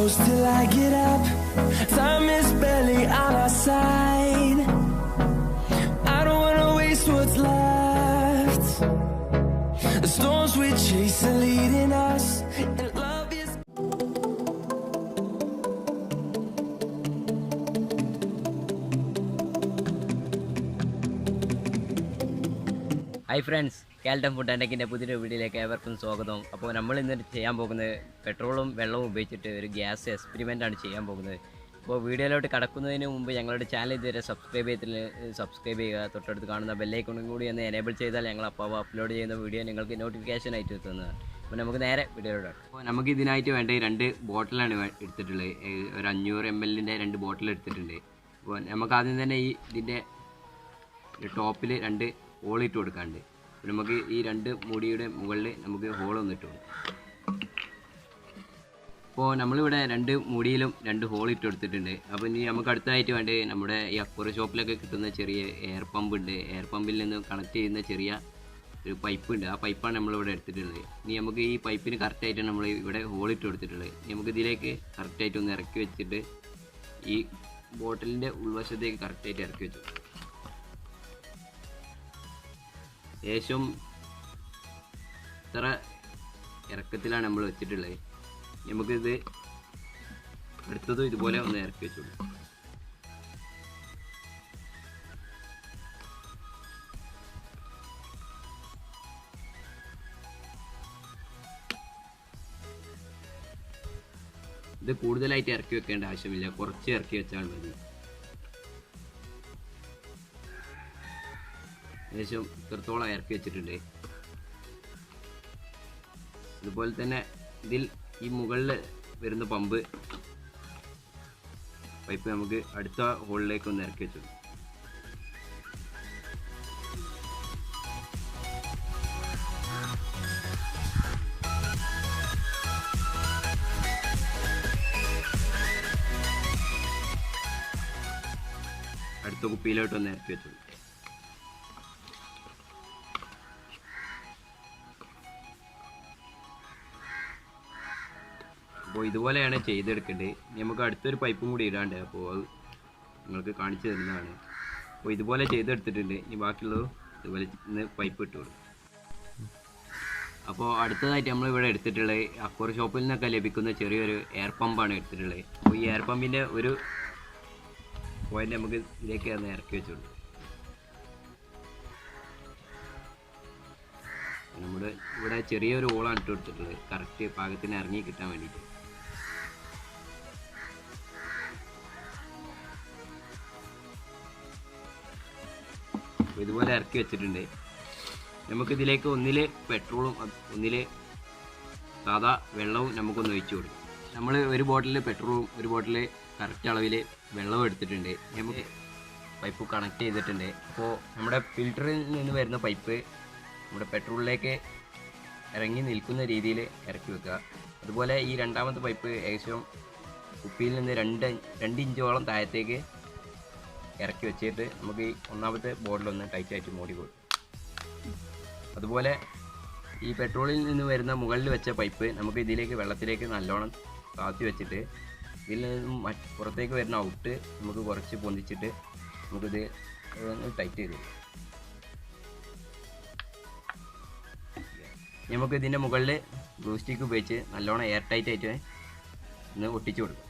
close till I get up. Time is barely on our side. I don't wanna waste what's left. The storms we chase are leading us, and love is. Hi friends, KL10 Food&Techന്റെ പുതിയൊരു വീഡിയോയിലേക്ക് ഏവർക്കും സ്വാഗതം. അപ്പോൾ നമ്മൾ ഇന്ന് ചെയ്യാൻ പോകുന്നത് പെട്രോളും വെള്ളവും ഉപയോഗിച്ചിട്ട് ഒരു ഗ്യാസ് എക്സ്പെരിമെൻ്റ് ആണ് ചെയ്യാൻ പോകുന്നത്. അപ്പോൾ വീഡിയോയിലോട്ട് കടക്കുന്നതിന് മുമ്പ് ഞങ്ങളുടെ ചാനൽ ഇതുവരെ സബ്സ്ക്രൈബ് ചെയ്യുക. തൊട്ടടുത്ത് കാണുന്ന ബെല്ലൈക്കണും കൂടി ഒന്ന് എനേബിൾ ചെയ്താൽ ഞങ്ങൾ അപ്പോൾ അപ്ലോഡ് ചെയ്യുന്ന വീഡിയോ നിങ്ങൾക്ക് നോട്ടിഫിക്കേഷൻ ആയിട്ട് എത്തുന്നതാണ്. അപ്പോൾ നമുക്ക് നേരെ വീഡിയോയിലോട്ട്. അപ്പോൾ നമുക്ക് ഇതിനായിട്ട് വേണ്ട 2 ബോട്ടിലാണ് എടുത്തിട്ടുള്ളത്. ഒരു 500 ml 2 ബോട്ടിൽ എടുത്തിട്ടുണ്ട്. അപ്പോൾ നമുക്ക് ആദ്യം തന്നെ ഇതിൻ്റെ ടോപ്പിൽ 2 ഹോളിട്ട് കൊടുക്കാണ്ട്. നമുക്ക് ഈ 2 മൂടിയുടെ മുകളിൽ നമുക്ക് ഹോളൊന്നിട്ട് കൊടുക്കും. അപ്പോൾ നമ്മളിവിടെ 2 മൂടിയിലും 2 ഹോളിട്ട് കൊടുത്തിട്ടുണ്ട്. അപ്പോൾ ഇനി നമുക്ക് അടുത്തതായിട്ട് വേണ്ടി നമ്മുടെ ഈ അക്വറിയം ഷോപ്പിലൊക്കെ കിട്ടുന്ന ചെറിയ എയർ പമ്പ് ഉണ്ട്. എയർ പമ്പിൽ നിന്ന് കണക്ട് ചെയ്യുന്ന ചെറിയ ഒരു പൈപ്പ് ഉണ്ട്. ആ പൈപ്പാണ് നമ്മളിവിടെ എടുത്തിട്ടുള്ളത്. ഇനി നമുക്ക് ഈ പൈപ്പിന് കറക്റ്റായിട്ട് നമ്മൾ ഇവിടെ ഹോളിട്ട് കൊടുത്തിട്ടുള്ളത്. നമുക്ക് ഇതിലേക്ക് കറക്റ്റായിട്ട് ഒന്ന് ഇറക്കി വെച്ചിട്ട് ഈ ബോട്ടിലിൻ്റെ ഉൾവശത്തേക്ക് കറക്റ്റായിട്ട് ഇറക്കി വെച്ചു. ശേഷം ഇത്ര ഇറക്കത്തിലാണ് നമ്മൾ വെച്ചിട്ടുള്ളത്. നമുക്കിത് അടുത്തതും ഇതുപോലെ ഒന്ന് ഇറക്കി വെച്ചു. ഇത് കൂടുതലായിട്ട് ഇറക്കി വെക്കേണ്ട ആവശ്യമില്ല, കുറച്ച് ഇറക്കി വെച്ചാൽ മതി. ഏകദേശം ഇത്രത്തോളം ഇറക്കി വെച്ചിട്ടുണ്ട്. അതുപോലെ തന്നെ ഇതിൽ ഈ മുകളിൽ വരുന്ന പൈപ്പ് നമുക്ക് അടുത്ത ഹോളിലേക്ക് ഒന്ന് ഇറക്കി വെച്ചു. അടുത്ത കുപ്പിയിലോട്ട് ഒന്ന് ഇറക്കി വെച്ചു. അപ്പോൾ ഇതുപോലെയാണ് ചെയ്തെടുക്കേണ്ടത്. നമുക്ക് അടുത്തൊരു പൈപ്പും കൂടി ഇടാണ്ട്, അപ്പോൾ അത് നിങ്ങൾക്ക് കാണിച്ചു തരുന്നതാണ്. അപ്പോൾ ഇതുപോലെ ചെയ്തെടുത്തിട്ടുണ്ട്. ഇനി ബാക്കിയുള്ളത് ഇതുപോലെ ഇന്ന് പൈപ്പ് ഇട്ട് കൊടുക്കും. അപ്പോൾ അടുത്തതായിട്ട് നമ്മളിവിടെ എടുത്തിട്ടുള്ളത് അക്വറിയം ഷോപ്പിൽ നിന്നൊക്കെ ലഭിക്കുന്ന ചെറിയൊരു എയർ പമ്പാണ് എടുത്തിട്ടുള്ളത്. അപ്പോൾ ഈ എയർ പമ്പിൻ്റെ ഒരു പോയിന്റ് നമുക്ക് ഇതിലേക്ക് ഒന്ന് ഇറക്കി വെച്ചുള്ളൂ. നമ്മുടെ ഇവിടെ ചെറിയൊരു ഹോളാണ് ഇട്ട് കൊടുത്തിട്ടുള്ളത്, കറക്റ്റ് പാകത്തിന് ഇറങ്ങി കിട്ടാൻ വേണ്ടിയിട്ട്. ഇതുപോലെ ഇറക്കി വെച്ചിട്ടുണ്ട്. നമുക്കിതിലേക്ക് ഒന്നില് പെട്രോളും ഒന്നില് സാധാ വെള്ളവും നമുക്കൊന്ന് ഒഴിച്ചു കൊടുക്കും. നമ്മൾ ഒരു ബോട്ടിൽ പെട്രോളും ഒരു ബോട്ടിൽ കറക്റ്റ് അളവിൽ വെള്ളവും എടുത്തിട്ടുണ്ട്. നമുക്ക് പൈപ്പ് കണക്ട് ചെയ്തിട്ടുണ്ട്. അപ്പോൾ നമ്മുടെ ഫിൽറ്ററിൽ നിന്ന് വരുന്ന പൈപ്പ് നമ്മുടെ പെട്രോളിലേക്ക് ഇറങ്ങി നിൽക്കുന്ന രീതിയിൽ ഇറക്കി വെക്കുക. അതുപോലെ ഈ രണ്ടാമത്തെ പൈപ്പ് ഏകദേശം കുപ്പിയിൽ നിന്ന് 2 ഇഞ്ചോളം താഴത്തേക്ക് ഇറക്കി വെച്ചിട്ട് നമുക്ക് ഈ ഒന്നാമത്തെ ബോട്ടിലൊന്ന് ടൈറ്റായിട്ട് മൂടി കൊടുക്കും. അതുപോലെ ഈ പെട്രോളിൽ നിന്ന് വരുന്ന മുകളിൽ വെച്ച പൈപ്പ് നമുക്ക് ഇതിലേക്ക് വെള്ളത്തിലേക്ക് നല്ലോണം താത്തി വെച്ചിട്ട് ഇതിൽ നിന്നും പുറത്തേക്ക് വരുന്ന ഔട്ട് നമുക്ക് കുറച്ച് പൊന്തിച്ചിട്ട് നമുക്കിത് ഒന്ന് ടൈറ്റ് ചെയ്ത് കൊടുക്കും. നമുക്ക് ഇതിൻ്റെ മുകളിൽ ഗ്ലൂ സ്റ്റിക്ക് ഉപയോഗിച്ച് നല്ലോണം എയർ ടൈറ്റ് ആയിട്ട് ഒന്ന് ഒട്ടിച്ചു കൊടുക്കും.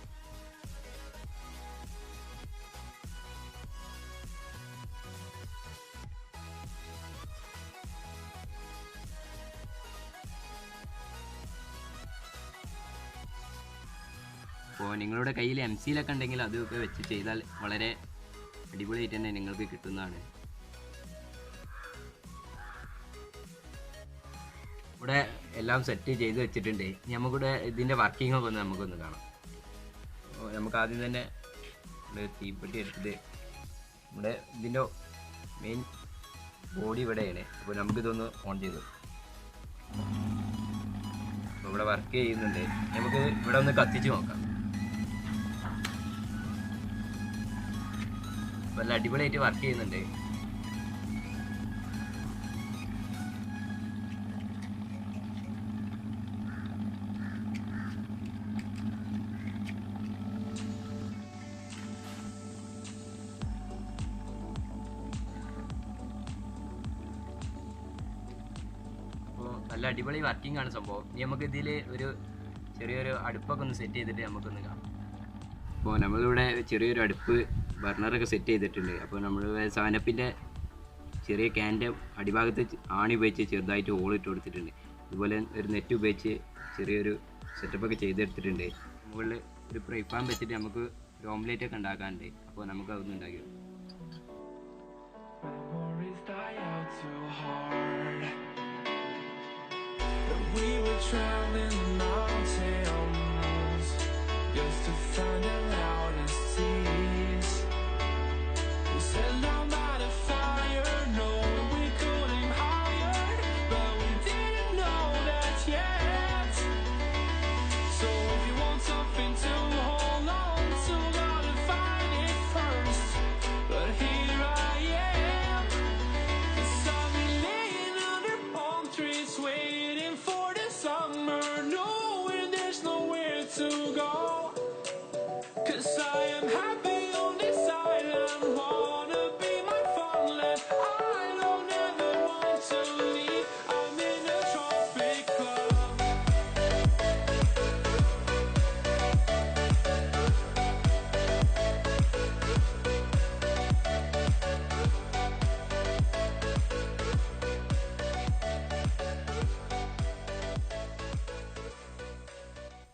അപ്പോൾ നിങ്ങളുടെ കയ്യിൽ MCയിലൊക്കെ ഉണ്ടെങ്കിൽ അതൊക്കെ വെച്ച് ചെയ്താൽ വളരെ അടിപൊളിയായിട്ട് തന്നെ നിങ്ങൾക്ക് കിട്ടുന്നതാണ്. ഇവിടെ എല്ലാം സെറ്റ് ചെയ്ത് വെച്ചിട്ടുണ്ട്. നമുക്കിവിടെ ഇതിൻ്റെ വർക്കിംഗ് ഒക്കെ നമുക്കൊന്ന് കാണാം. നമുക്ക് ആദ്യം തന്നെ തീപ്പെട്ടി എടുത്തിട്ട് ഇവിടെ ഇതിൻ്റെ മെയിൻ ബോഡി ഇവിടെയാണ്. അപ്പോൾ നമുക്കിതൊന്ന് ഓൺ ചെയ്തു. അപ്പോൾ ഇവിടെ വർക്ക് ചെയ്യുന്നുണ്ട്. നമുക്ക് ഇവിടെ ഒന്ന് കത്തിച്ച് നോക്കാം. നല്ല അടിപൊളിയായിട്ട് വർക്ക് ചെയ്യുന്നുണ്ട്. നല്ല അടിപൊളി വർക്കിംഗ് ആണ് സംഭവം. ഇനി നമുക്ക് ഇതിൽ ഒരു ചെറിയൊരു അടുപ്പൊക്കെ ഒന്ന് സെറ്റ് ചെയ്തിട്ട് നമുക്കൊന്ന് കാണാം. അപ്പോൾ നമ്മളിവിടെ ചെറിയൊരു അടുപ്പ് ബർണറൊക്കെ സെറ്റ് ചെയ്തിട്ടുണ്ട്. അപ്പോൾ നമ്മൾ സെവനപ്പിൻ്റെ ചെറിയ ക്യാൻ്റെ അടിഭാഗത്ത് ആണി ഉപയോഗിച്ച് ചെറുതായിട്ട് ഹോളിട്ട് കൊടുത്തിട്ടുണ്ട്. അതുപോലെ ഒരു നെറ്റ് ഉപയോഗിച്ച് ചെറിയൊരു സെറ്റപ്പൊക്കെ ചെയ്തെടുത്തിട്ടുണ്ട്. മുകളിൽ ഒരു ഫ്രൈ പാൻ വെച്ചിട്ട് നമുക്ക് ഒരു ഓംലേറ്റ് ഒക്കെ ഉണ്ടാക്കാനുണ്ട്. അപ്പോൾ നമുക്ക് അതൊന്നും ഉണ്ടാക്കി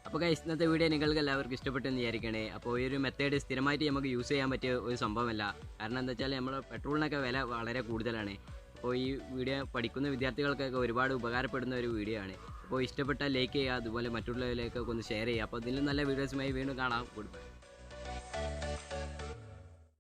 അപ്പോൾ ഗൈസ്, ഇന്നത്തെ വീഡിയോ നിങ്ങൾക്ക് എല്ലാവർക്കും ഇഷ്ടപ്പെട്ടെന്ന് വിചാരിക്കണേ. അപ്പോൾ ഈ ഒരു മെത്തേഡ് സ്ഥിരമായിട്ട് നമുക്ക് യൂസ് ചെയ്യാൻ പറ്റിയ ഒരു സംഭവമല്ല. കാരണം എന്താ വെച്ചാൽ നമ്മൾ പെട്രോളിനൊക്കെ വില വളരെ കൂടുതലാണ്. അപ്പോൾ ഈ വീഡിയോ പഠിക്കുന്ന വിദ്യാർത്ഥികൾക്കൊക്കെ ഒരുപാട് ഉപകാരപ്പെടുന്ന ഒരു വീഡിയോ ആണ്. അപ്പോൾ ഇഷ്ടപ്പെട്ടാൽ ലൈക്ക് ചെയ്യുക, അതുപോലെ മറ്റുള്ളവരിലേക്കൊക്കെ ഒന്ന് ഷെയർ ചെയ്യുക. അപ്പോൾ ഇതിലും നല്ല വീഡിയോസുമായി വീണ്ടും കാണാം. Good bye.